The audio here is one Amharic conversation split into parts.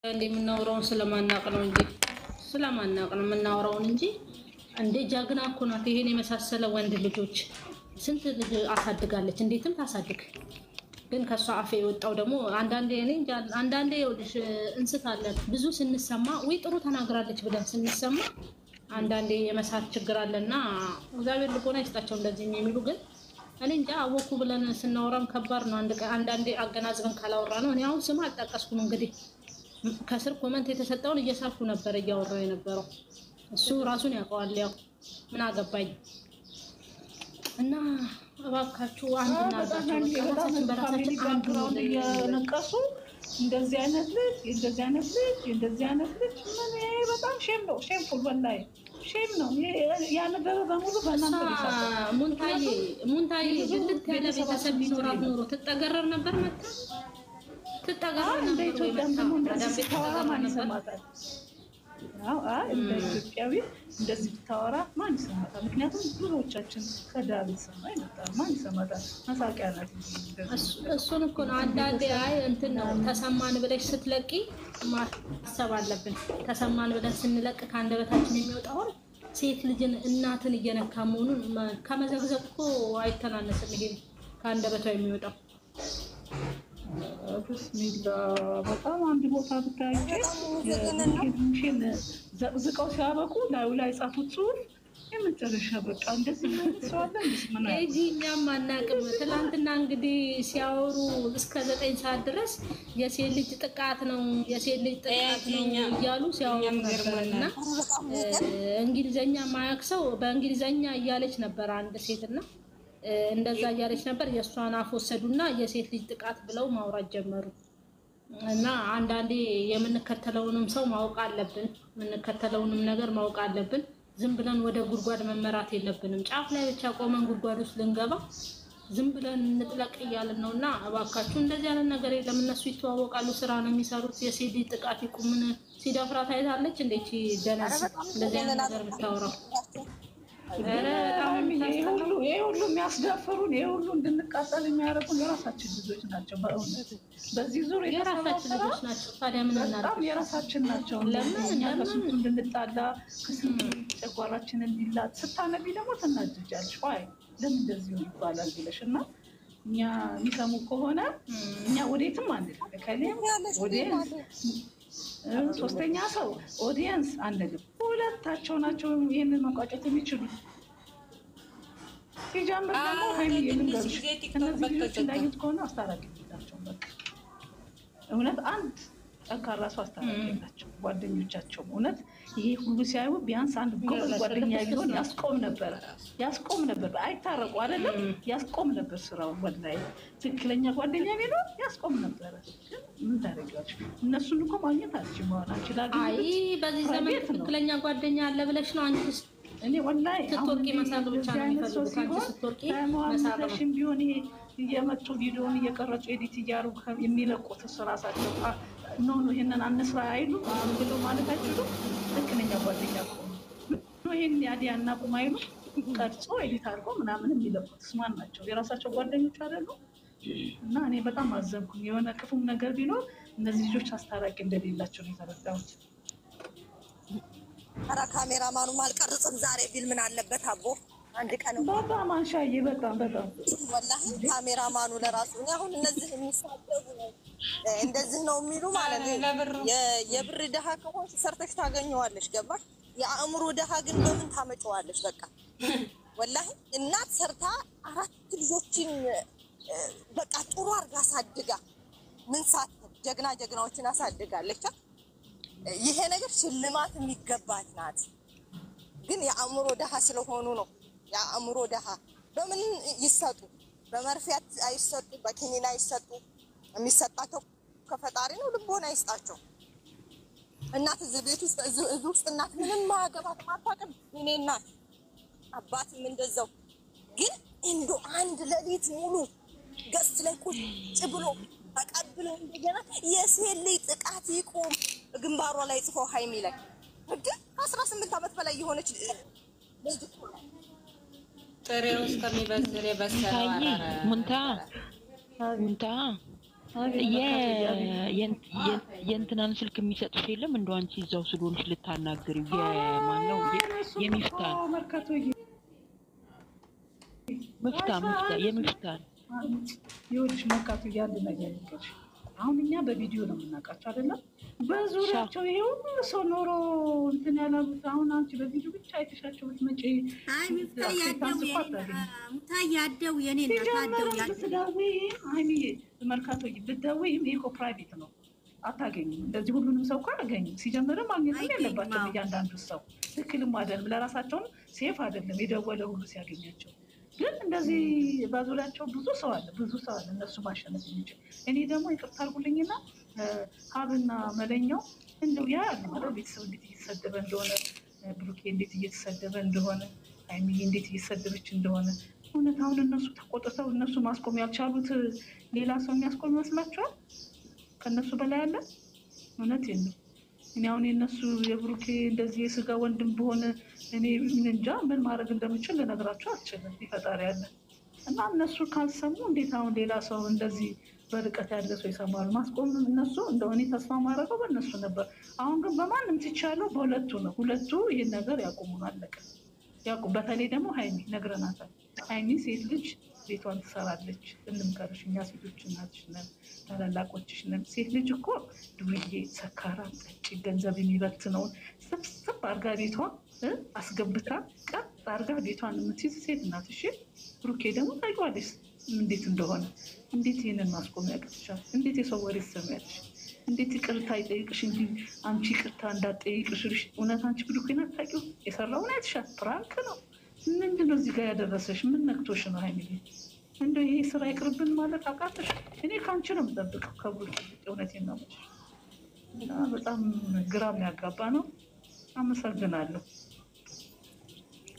እንዴ የምናወራውን ስለማናቅ ነው እንጂ ስለማናቅ ነው የምናወራውን እንጂ እንዴ ጃግና እኮ ናት። ይሄን የመሳሰለ ወንድ ልጆች ስንት ልጅ አሳድጋለች። እንዴትም ታሳድግ። ግን ከሷ አፍ የወጣው ደግሞ አንዳንዴ እኔ አንዳንዴ ይኸውልሽ እንስታለን ብዙ ስንሰማ ወይ ጥሩ ተናግራለች ብለን ስንሰማ አንዳንዴ የመሳት ችግር አለና እግዚአብሔር ልቦና ይስጣቸው እንደዚህ የሚሉ ግን እኔ እንጃ አወኩ ብለን ስናወራም ከባድ ነው። አንዳንዴ አገናዝበን ካላወራ ነው። እኔ አሁን ስም አልጠቀስኩም እንግዲህ ከስር ኮመንት የተሰጠውን እየሳኩ ነበር እያወራው የነበረው እሱ ራሱን ያውቀዋል። ያው ምን አገባኝ እና እባካችሁ አንድ እናርጋችሁ በራሳችን አንድ ነው እየነቀሱ እንደዚህ አይነት ልጅ ምን በጣም ሼም ነው። ሼም ፉል ወላሂ ሼም ነው። ያ ነገር በሙሉ በእናንተ ይሳሳል። ሙንታዬ ልክ ያለ ቤተሰብ ቢኖራት ኖሮ ትጠገረር ነበር መጣ ትጠገረር ነበር ወይ መጣ እንደ ኢትዮጵያዊ እንደዚህ ብታወራ ማን ይሰማታል? ምክንያቱም ብዙዎቻችን ከዳር ይሰማ ይመጣል። ማን ይሰማታል? መሳቂያ ናት። እሱን እኮ ነው አንዳንዴ አይ እንትን ነው ተሰማን ብለሽ ስትለቂ ማሰብ አለብን። ተሰማን ብለን ስንለቅ ከአንደበታችን የሚወጣው ሴት ልጅን እናትን እየነካ መሆኑን ከመዘግዘቅ እኮ አይተናነስም። ይሄ ከአንደበቷ የሚወጣው ብስሚላ በጣም አንድ ቦታ ብታይቼ ሙሽን ዘቅዝቀው ሲያበቁ ላዩ ላይ ጻፉት ጽሁፍ የመጨረሻ በቃ እንደዚህ ማለት ሰው አለ እንዴ? እጂ እኛም አናውቅም። ትናንትና እንግዲህ ሲያወሩ እስከ 9 ሰዓት ድረስ የሴት ልጅ ጥቃት ነው እያሉ ሲያወሩ ነበርና እንግሊዘኛ ማያውቅ ሰው በእንግሊዘኛ እያለች ነበር አንድ ሴትና እንደዛ እያለች ነበር። የእሷን አፍ ወሰዱና የሴት ልጅ ጥቃት ብለው ማውራት ጀመሩ። እና አንዳንዴ የምንከተለውንም ሰው ማወቅ አለብን። የምንከተለውንም ነገር ማወቅ አለብን። ዝም ብለን ወደ ጉድጓድ መመራት የለብንም። ጫፍ ላይ ብቻ ቆመን ጉድጓድ ውስጥ ልንገባ ዝም ብለን እንጥለቅ እያልን ነውና እባካችሁ እንደዚህ አይነት ነገር የለም። እነሱ ይተዋወቃሉ፣ ስራ ነው የሚሰሩት። የሴት ልጅ ጥቃት ይቁምን። ሲደፍራት አይታለች እንዴት ደነስ እንደዚህ አይነት ነገር ብታወራው ይሄ ሁሉ የሚያስደፍሩን ይሄ ሁሉ እንድንቃጠል የሚያደርጉን የራሳችን ልጆች ናቸው። በእውነት በዚህ ዙር የራሳችን ልጆች ናቸው። ታዲያ ምን እናደርግ? በጣም የራሳችን ናቸው። ለምን ከስንቱ እንድንጣላ ከስንቱ ጨጓራችን እንዲላጥ ስታነቢ ደግሞ ትናደጃለሽ። ዋይ ለምን እንደዚህ ይባላል ብለሽ እና እኛ የሚሰሙ ከሆነ እኛ ወዴትም አንልም። ከሌም ወዴት ሶስተኛ ሰው ኦዲየንስ አንልም። ሁለታቸው ናቸው ይሄንን መቋጨት የሚችሉ። ሲጀምር ደግሞ ሀይሚ የምንገርሽ እነዚህ ልጆች እንዳዩት ከሆነ አስታራቂ ናቸው። በቃ እውነት አንድ ጠንካራ ሰው አስታራቂ ናቸው። ጓደኞቻቸው እውነት ይሄ ሁሉ ሲያዩ ቢያንስ አንድ ጎበዝ ጓደኛ ቢሆን ያስቆም ነበር። አይታረቁ አይደለም ያስቆም ነበር ስራው። ወላሂ ትክክለኛ ጓደኛ ቢሆን ያስቆም ነበር። ምን ታደርጊያለሽ? እነሱን እኮ ማግኘት አልችልም። አይ በዚህ ዘመን ትክክለኛ ጓደኛ አለ ብለሽ ነው አንቺ? እኔ ወላሂ ስትወርቂ መሳቅ ብቻ ነው የሚፈልጉት። አንቺ ስትወርቂ መሳቅ ነው። ቢሆን ይሄ እየመጡ ቪዲዮውን እየቀረጹ ኤዲት እያደረጉ የሚለቁት ራሳቸው ኖ ይሄንን አንስራ አይሉ ብሎ ማለት አይችሉም። ትክክለኛ ጓደኛ ነው ይሄን ያዲያ እና ቁማይሉ ቀርጾ ኤዲት አድርጎ ምናምን የሚለቁት ማን ናቸው? የራሳቸው ጓደኞች አይደሉ? እና እኔ በጣም አዘንኩኝ። የሆነ ክፉም ነገር ቢኖር እነዚህ ልጆች አስታራቂ እንደሌላቸው ነው የተረዳሁት። ኧረ ካሜራማኑ አልቀርጽም ዛሬ ቢል ምን አለበት አቦ አንድ ቀን በጣም አንሻዬ በጣም ወላሂ ካሜራማኑ ለራሱ እኔ አሁን እነዚህ የሚሳደቡ እንደዚህ ነው የሚሉ ማለት ነው። የብር ደሃ ከሆንሽ ሰርተሽ ታገኘዋለሽ። ገባሽ? የአእምሮ ደሃ ግን በምን ታመጪዋለሽ? በቃ ወላሂ እናት ሰርታ 4 ልጆችን በቃ ጥሩ አድርጋ አሳድጋ ምን ሳት ጀግናዎችን አሳድጋለች። ይሄ ነገር ሽልማት የሚገባት ናት። ግን የአእምሮ ደሃ ስለሆኑ ነው። የአእምሮ ደሃ በምን ይሰጡ? በመርፊያት አይሰጡ፣ በኪኒን አይሰጡ። የሚሰጣቸው ከፈጣሪ ነው። ልቦና አይስጣቸው። እናት እዚህ ቤት ውስጥ እዚህ ውስጥ እናት ምንም ማያገባት ማታቀም እኔ እናት አባትም እንደዛው። ግን እንዶ አንድ ሌሊት ሙሉ ገስት ላይ ቁጭ ብሎ ተቀብሎ እንደገና የሴት ልጅ ጥቃት ይቁም ግንባሯ ላይ ጽፎ ሀይሚ ላይ እንዴ 18 ዓመት በላይ የሆነች ልጅ ጥሬው እስከሚበስል የበሰለው አራራ ሙንታ የእንትናን ስልክ የሚሰጥሽ የለም እንደው አንቺ እዛው ስለሆንሽ ልታናግሪው የማን ነው የሚፍታን የሚፍታን ይኸውልሽ መርካቶ ያለ ነገር ልንገርሽ። አሁን እኛ በቪዲዮ ነው የምናውቃቸው አይደለም። በዙሪያቸው ይሄ ሁሉ ሰው ኖሮ እንትን ያላሉት አሁን አንቺ በቪዲዮ ብቻ አይተሻቸው ብትመጪ ሙታያደው የኔ መርካቶ ብትደውይም ይሄ እኮ ፕራይቬት ነው፣ አታገኝም። እንደዚህ ሁሉንም ሰው እኮ አያገኝም። ሲጀምርም ማግኘትም የለባቸውም እያንዳንዱ ሰው ትክክልም አይደለም፣ ለራሳቸውም ሴፍ አይደለም የደወለ ሁሉ ሲያገኛቸው። ግን እንደዚህ በዙሪያቸው ብዙ ሰው አለ እነሱ ማሸነፍ የሚችል። እኔ ደግሞ ይቅርታ አድርጉልኝና ሀብና መለኛው እንደው ያ ማለት ቤተሰብ እንዴት እየተሰደበ እንደሆነ፣ ብሩኬ እንዴት እየተሰደበ እንደሆነ፣ ሀይሚዬ እንዴት እየተሰደበች እንደሆነ እውነት አሁን እነሱ ተቆጥተው እነሱ ማስቆም ያልቻሉት ሌላ ሰው የሚያስቆም ይመስላችኋል? ከእነሱ በላይ አለ? እውነት የለም። እኔ አሁን የእነሱ የብሩኬ እንደዚህ የስጋ ወንድም በሆነ እኔ እንጃ ምን ማድረግ እንደምችል ልነግራቸው አልችልም። ይፈጣሪ ያለ እና እነሱ ካልሰሙ እንዴት አሁን ሌላ ሰው እንደዚህ በርቀት ያለ ሰው ይሰማሉ? ማስቆም እነሱ እንደሆነ ተስፋ ማድረገው በእነሱ ነበር። አሁን ግን በማንም ትቻለው በሁለቱ ነው። ሁለቱ ይህን ነገር ያቁሙን፣ አለቀ። ያቁም። በተለይ ደግሞ ሀይሚ ነግረናታል። ሀይሚ ሴት ልጅ ቤቷን ትሰራለች። እንምከርሽ፣ እኛ ሴቶች እናትሽ ነን፣ ታላላቆችሽ ነን። ሴት ልጅ እኮ ዱርዬ፣ ሰካራም፣ ጠጪ፣ ገንዘብ የሚበትነውን ስብስብ አርጋ ቤቷ አስገብታ ቀጥ አርጋ ቤቷን የምትይዝ ሴት እናትሽ። ብሩኬ ደግሞ ታውቂዋለሽ እንዴት እንደሆነ። እንዴት ይህንን ማስቆም ያቅትሻል? እንዴት የሰው ወሬ ትሰሚያለሽ? እንዴት ይቅርታ ይጠይቅሽ እንጂ አንቺ ይቅርታ እንዳትጠይቅሽ ልሽ። እውነት አንቺ ብሩኬን አታውቂው? የሰራውን አይተሻል። ፕራንክ ነው። ምንድን ነው እዚህ ጋር ያደረሰሽ? ምን ነክቶሽ ነው ሀይሚዬ? እንደው ይሄ ስራ ይቅርብን ማለት አቃተሽ? እኔ ከአንቺ ነው የምጠብቀው ከብሩኬ። እውነቴን ነው የምልሽ። በጣም ግራ የሚያጋባ ነው። አመሰግናለሁ።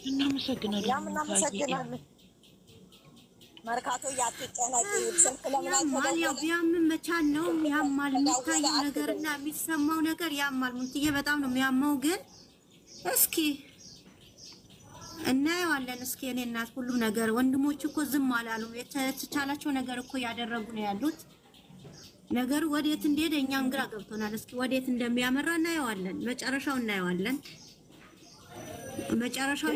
እናመሰግናለን። መርካቶ ያትጨናቂ ስልክ ያማል። ያው ቢያምን መቻል ነው ያማል። የሚታየው ነገርና የሚሰማው ነገር ያማል። ሙንትዬ በጣም ነው የሚያመው። ግን እስኪ እናየዋለን። እስኪ እኔ እናት ሁሉም ነገር ወንድሞች እኮ ዝም አላሉም። የተቻላቸው ነገር እኮ ያደረጉ ነው ያሉት። ነገር ወዴት እንደሄደ እኛም ግራ ገብቶናል። እስኪ ወዴት እንደሚያመራ እናየዋለን። መጨረሻው እናየዋለን። መጨረሻው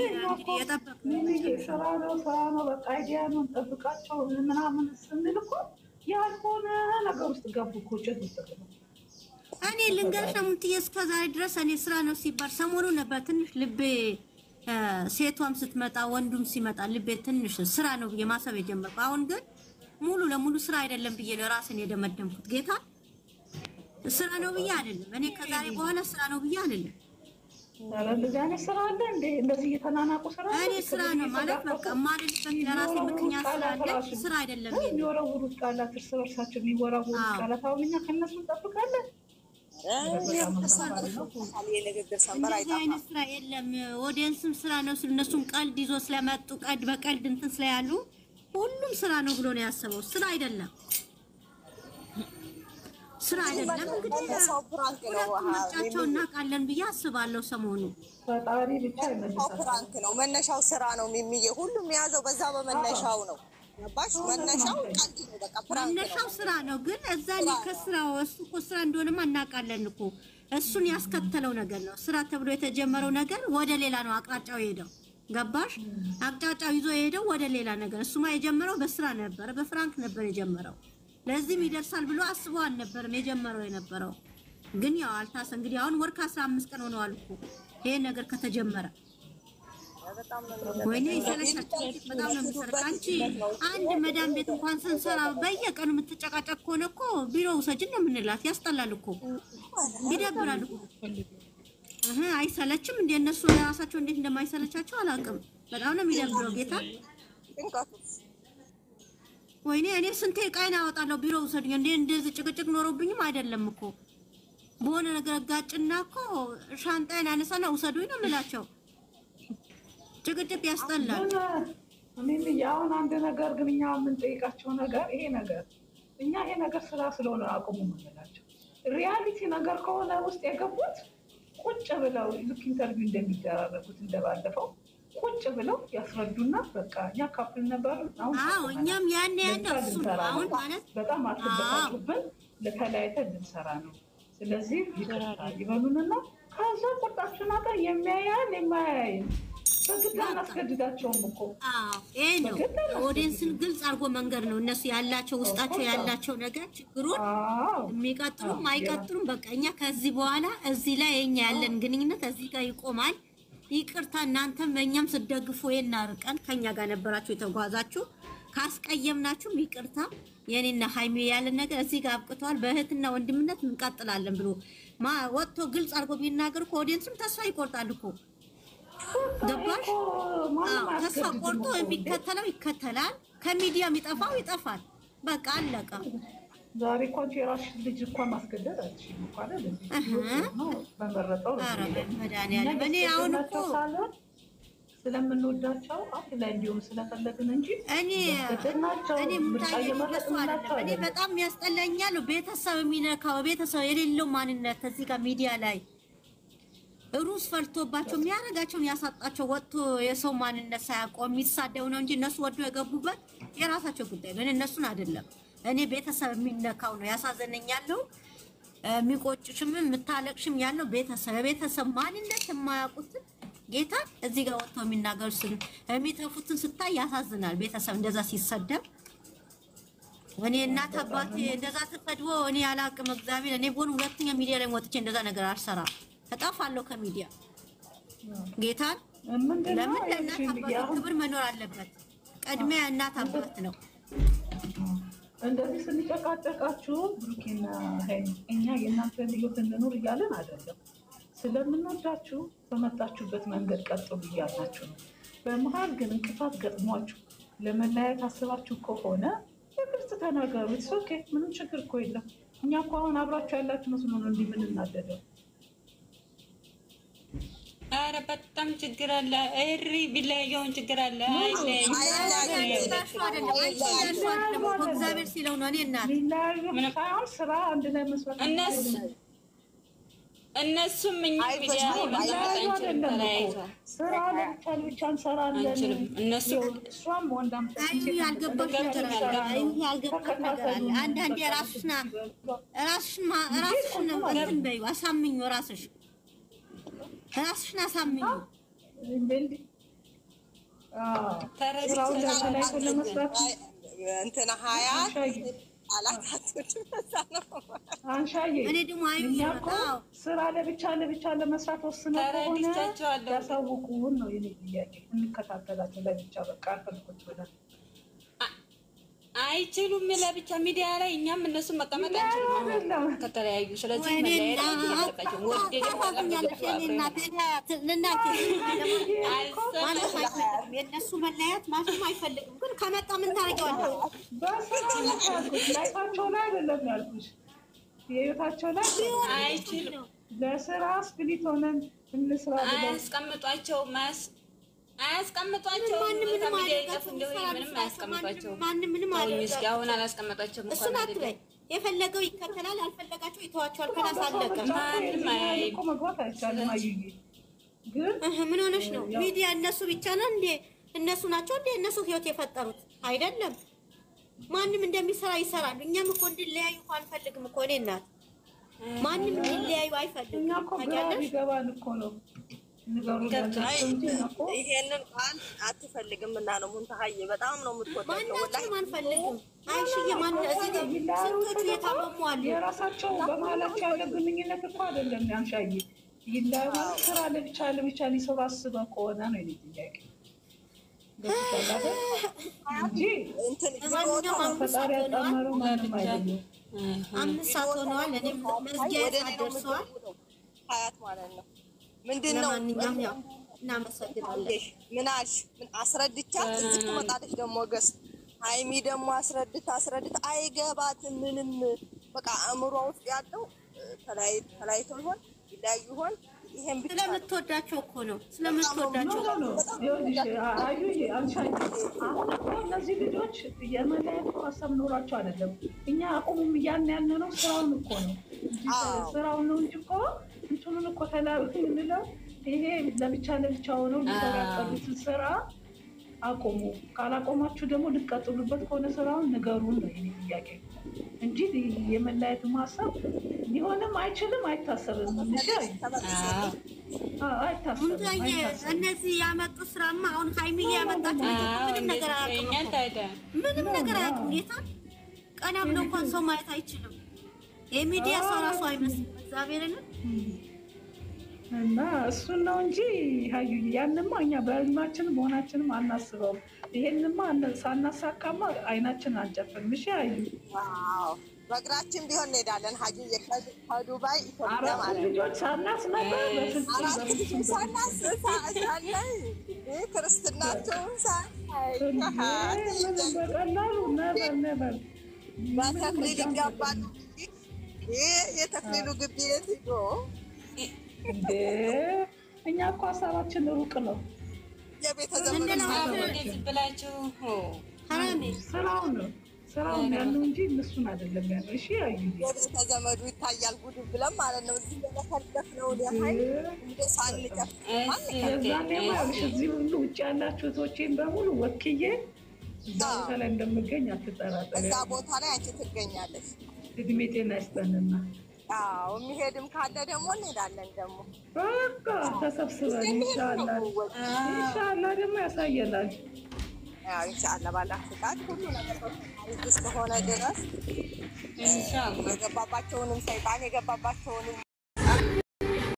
የጠበቅነው ስራ ነው። በቃ አይዲያ ነው እንጠብቃቸው ምናምን ስንል እኮ ያልሆነ ነገር ውስጥ ገቡ እኮ ጭት ውስጥ ነው። እኔ ልንገርሽ ነው ሙንትዬ፣ እስከ ዛሬ ድረስ እኔ ስራ ነው ሲባል ሰሞኑ ነበር ትንሽ ልቤ፣ ሴቷም ስትመጣ ወንዱም ሲመጣ ልቤ ትንሽ ስራ ነው ብዬ ማሰብ የጀመርኩ። አሁን ግን ሙሉ ለሙሉ ስራ አይደለም ብዬ ነው ራስን የደመደምኩት። ጌታ ስራ ነው ብዬ አይደለም። እኔ ከዛሬ በኋላ ስራ ነው ብዬ አይደለም። እንደዚህ አይነት ስራ አለ እንዴ? እንደዚህ እየተናናቁ ስራ እኔ ስራ ነው ማለት በቃ ማለልበት ለራሴ ምክንያት ስላለ ስራ አይደለም። የሚወረውሩት ቃላት እርስ በርሳቸው የሚወረውሩት ቃላት አሁን እኛ ከእነሱ እንጠብቃለን። እንደዚህ አይነት ስራ የለም። ኦዲየንስም ስራ ነው ስል እነሱም ቀልድ ይዞ ስለመጡ ቀልድ በቀልድ እንትን ስለያሉ ሁሉም ስራ ነው ብሎ ነው ያሰበው። ስራ አይደለም፣ ስራ አይደለም። እንግዲህ ምርጫቸው እናውቃለን ብዬ አስባለሁ። ሰሞኑ ፈጣሪ ብቻ ይመልሳል። ፕራንክ ነው መነሻው፣ ስራ ነው የሚየ ሁሉም የያዘው በዛ በመነሻው ነው። ባሽ መነሻው ቀልድ ነው፣ በቃ ፕራንክ ነው። መነሻው ስራ ነው። ግን እዛ ላይ ከስራው እሱ እኮ ስራ እንደሆነማ እናውቃለን እኮ። እሱን ያስከተለው ነገር ነው። ስራ ተብሎ የተጀመረው ነገር ወደ ሌላ ነው አቅጣጫው የሄደው። ገባሽ? አቅጣጫው ይዞ የሄደው ወደ ሌላ ነገር። እሱማ የጀመረው በስራ ነበር፣ በፍራንክ ነበር የጀመረው። ለዚህም ይደርሳል ብሎ አስቦ አልነበረም የጀመረው የነበረው። ግን ያው አልታሰ እንግዲህ አሁን ወር ከ15 ቀን ሆነዋል እኮ ይሄ ነገር ከተጀመረ። ወይኔ ይሰለቻችሁ፣ በጣም ነው የሚሰለች። አንቺ አንድ መዳም ቤት እንኳን ስንሰራ በየቀኑ የምትጨቃጨቅ ከሆነ እኮ ቢሮ ውሰጅን ነው የምንላት። ያስጠላል እኮ ይደብራል እኮ። አይሰለችም እንደ እነሱ ራሳቸው እንዴት እንደማይሰለቻቸው አላውቅም። በጣም ነው የሚደብረው ጌታ። ወይኔ እኔ ስንቴ ቃይና አወጣለሁ ቢሮ ውሰድኝ እንዴ! እንደዚህ ጭቅጭቅ ኖሮብኝም አይደለም እኮ በሆነ ነገር ጋጭና እኮ ሻንጣዬን አነሳና ውሰዱኝ ነው የምላቸው። ጭቅጭቅ ያስጠላል። እኔም ያውን አንድ ነገር ግን እኛ የምንጠይቃቸው ነገር ይሄ ነገር ስራ ስለሆነ አቁሙ የምንላቸው። ሪያሊቲ ነገር ከሆነ ውስጥ የገቡት ቁጭ ብለው ልክ ኢንተርቪው እንደሚደራረጉት እንደባለፈው ቁጭ ብለው ያስረዱና በቃ እኛ ካፕል ነበር። አሁን እኛም ያኔ እሱ አሁን ማለት በጣም አትበታቱብን ለተለያይተን ልንሰራ ነው። ስለዚህ ይበሉንና ከዛ ቁጣችን አቀር የሚያያል የማያይም በግድ አናስገድዳቸውም እኮ። ይሄ ነው ኦዲየንስን ግልጽ አድርጎ መንገድ ነው። እነሱ ያላቸው ውስጣቸው ያላቸው ነገር ችግሩን የሚቀጥሉም አይቀጥሉም በቃ እኛ ከዚህ በኋላ እዚህ ላይ የኛ ያለን ግንኙነት እዚህ ጋር ይቆማል። ይቅርታ እናንተም እኛም ስትደግፉ የናርቀን ከኛ ጋር ነበራችሁ የተጓዛችሁ ካስቀየምናችሁም ይቅርታ የኔና ሃይሚ ያለን ነገር እዚህ ጋር አብቅቷል። በእህትና ወንድምነት እንቀጥላለን ብሎ ወጥቶ ግልጽ አድርጎ ቢናገር እኮ ኦዲየንስም ተስፋ ይቆርጣል እኮ ገባሽ? ተስፋ ቆርጦ የሚከተለው ይከተላል፣ ከሚዲያ የሚጠፋው ይጠፋል። በቃ አለቀ። ዛሬ እኮ የራስሽ ልጅ እኮ ማስገደድ አትችይም እኮ አይደል? በመረጠው መድኃኒዓለም እኔ አሁን እኮ ስለምንወዳቸው አንድ ላይ እንዲሁም ስለፈለግን እንጂ እኔ በጣም ያስጠላኛል። ቤተሰብ የሚነካው ቤተሰብ የሌለው ማንነት እዚህ ጋር ሚዲያ ላይ ሩስ ፈልቶባቸው የሚያረጋቸውን ያሳጣቸው ወጥቶ የሰው ማንነት ሳያውቀው የሚሳደው ነው እንጂ እነሱ ወዶ የገቡበት የራሳቸው ጉዳይ ነው። እነሱን አይደለም። እኔ ቤተሰብ የሚነካው ነው ያሳዘነኛለው። የሚቆጭሽም የምታለቅሽም ያለው ቤተሰብ ማንነት የማያውቁትን ጌታ እዚህ ጋር ወጥቶ የሚናገሩትን የሚተፉትን ስታይ ያሳዝናል። ቤተሰብ እንደዛ ሲሰደብ እኔ እናት አባቴ እንደዛ ተፈድቦ እኔ አላቅም። እግዚአብሔር እኔ ቦን ሁለተኛ ሚዲያ ላይ ወጥቼ እንደዛ ነገር አልሰራም። እጠፋለሁ ከሚዲያ ጌታን። ለምን ለእናት አባት ክብር መኖር አለበት። ቀድሚያ እናት አባት ነው። እንደዚህ ስንጨቃጨቃችሁ ብሩኬና ሀይሚ እኛ የእናንተን ህይወት እንኖር እያለን አይደለም። ስለምንወዳችሁ በመጣችሁበት መንገድ ቀጥሉ እያልናችሁ ነው። በመሀል ግን እንቅፋት ገጥሟችሁ ለመለያየት አስባችሁ ከሆነ በግልጽ ተናገሩ። ኦኬ፣ ምንም ችግር እኮ የለም። እኛ እኮ አሁን አብራችሁ ያላችሁ መስሎ ነው እንዲህ የምንናደደው። ኧረ በጣም ችግር አለ። እሪ ቢለያየውን ችግር አለ። እግዚአብሔር ሲለው ነው። እኔ እናት ሳይሆን ስራ አንድ ላይ መስራት እነሱም እኛ ሚዲያ ስራ ለብቻ እንሰራለን። እነሱ እሷም ወንዳም ያልገባሽ ነገር አለ። አንዳንዴ ራስሽን እንትን በይው፣ አሳምኝ ራስሽን አሳምኝ። እንትና ሀያ እኔ ደግሞ ስራ ለብቻ ለመስራት ወስነ ከሆነ ያሳውቁን ነው የኔ ጥያቄ። እንከታተላቸው ለብቻ በቃ አልፈልጎች ብለን አይችሉም። ለብቻ ሚዲያ ላይ እኛም እነሱን መቀመጥ አንችልም ከተለያዩ። ስለዚህ የእነሱ መለያት ማንም አይፈልግም። ግን ከመጣ ምን ታደርጊዋለሽ? ላይፋቸው ላይ አይደለም ያልኩሽ፣ የህይወታቸው ላይ አይችልም። ለስራ ስፕሊት ሆነን እንስራ ብለው አያስቀምጧቸውም። የፈለገው ይከተላል፣ ያልፈለጋቸው ይተዋቸዋል። ከላሳለቀ መግባት አይቻልም። አዩዬ ግን ምን ሆነሽ ነው? ሚዲያ እነሱ ብቻ ነው እንዴ? እነሱ ናቸው እንዴ እነሱ ህይወት የፈጠሩት? አይደለም። ማንም እንደሚሰራ ይሰራሉ። እኛም እኮ እንድለያዩ እኮ አንፈልግም እኮ። እኔ እናት ማንም እንድለያዩ አይፈልግም። እኛ እኮ ግራ ቢገባን እኮ ነው። ይሄንን ቃል አትፈልግም እና ነው ሙንታሀዬ በጣም ነው የምትወደው። ወላሂ አንፈልግም። አይሽዬ ማን እዚህ ጋር ስንቶቹ የታመሙ አሉ። የራሳቸው በመሀላቸው ያለ ግንኙነት እኮ አይደለም። ያንሻዬ ይላማ ስራ ለብቻ ሊሰሩ አስበው ከሆነ ነው የኔ ጥያቄ። እንጂ ፈጣሪ ያጣመረው ማንም አይደለም። 5 ሰዓት ሆነዋል። እኔም መዝጊያ ደርሰዋል። ሀያት ማለት ነው ምንድን ነው? ለማንኛውም ያው እናመሰግናለን። ምን አልሽ? ምን አስረድቻት እዚህ ትመጣለች ደግሞ ገስ ሃይሚ ደግሞ አስረድታ አይገባትም ምንም። በቃ አእምሯ ውስጥ ያለው ተለያይቶ ይሆን ይለያዩ ይሆን? ይሄን ብቻ ስለምትወዳቸው እኮ ነው። ስለምትወዳቸው አዩዬ አንሻይ አሁን እኮ እነዚህ ልጆች የመለያየት ሀሳብ ኖሯቸው አይደለም። እኛ አቁሙም እያልን ያለ ነው ስራውን እኮ ነው። ስራውን ነው እንጂ እኮ እንትኑን እኮ ተላብ የምንለው ይሄ ለብቻ ለብቻ ሆነው ሊሰሩ ያቀዱትን ስራ አቆሙ። ካላቆማችሁ ደግሞ ልትቀጥሉበት ከሆነ ስራውን ንገሩን ነው የኔ ጥያቄ እንጂ የመለያየት ማሰብ ሊሆንም አይችልም፣ አይታሰብም። እነዚህ ያመጡ ስራማ አሁን ሀይሚዬ ያመጣችው ምንም ነገር አያውቅም። ጌታ ቀና ብሎ እንኳን ሰው ማየት አይችልም። የሚዲያ ሰው ራሱ አይመስልም። እግዚአብሔርን እና እሱን ነው እንጂ ሀዩዬ ያንማ እኛ በህልማችን መሆናችንም አናስበውም። ይሄንማ ሳናሳካማ አይናችን አንጨፍንም። እሺ ሀዩ በእግራችን ቢሆን እንሄዳለን። ሀዩዬ ከዱባይ ኢትዮጵያ ማለት ልጆች ሳናስነባ ክርስትናቸውን በቀላሉ ነበር በተክሊል ይጋባሉ። የተክሊሉ ግቢ የት ሂዶ እንዴ? እኛ እኮ ሀሳባችን ሩቅ ነው። የቤተ ዘመዱ ስራውን ያለው እንጂ እነሱን አይደለም ያለው። እሺ አዩ የቤተ ዘመዱ ይታያል ጉድ ብለን ማለት ነው። እዚህ ለተከለፍ ነው ያህል እንደ ሳንጨፍ የዛኔ ማለት እዚህ ሁሉ ውጭ ያላችሁ እህቶቼን በሙሉ ወክዬ እዛ ቦታ ላይ እንደምገኝ አትጠራጠሪ። እዛ ቦታ ላይ አንቺ ትገኛለሽ። እድሜ ጤና ይስጠንና አዎ የሚሄድም ካለ ደግሞ እንሄዳለን። ደግሞ በቃ ተሰብስበን ኢንሻአላህ ደግሞ ያሳየናል። ያው ኢንሻአላህ ባላ ፍቃድ ሁሉ ነገር እስከሆነ ድረስ ኢንሻአላህ የገባባቸውንም ሰይጣን የገባባቸውንም